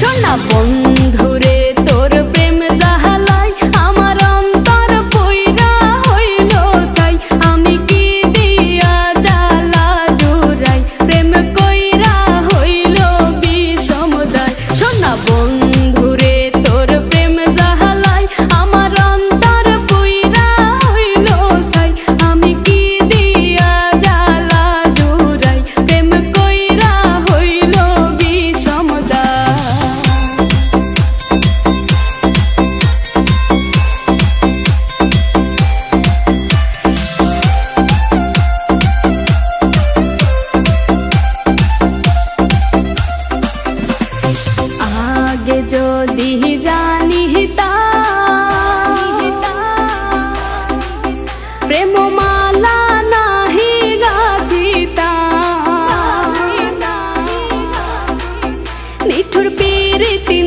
সোনা বন্ধুরে তোর প্রেম জাহালাই আমার অন্তর পইরা হইল তাই আমি কি দিয়া জ্বালা জুড়াই প্রেম কইরা হইল বিষমদায় সোনা বন্ধুরে তোর প্রেম জাহালাই আমার অন্তর পইরা হইল তাই আমি কি দিয়া জ্বালা জুড়াই প্রেম কইরা হইল বিষমদায়। আগে যদি জানিতাম প্রেম মালা নাহি গাঁথিতাম নিঠুর পীড়িতি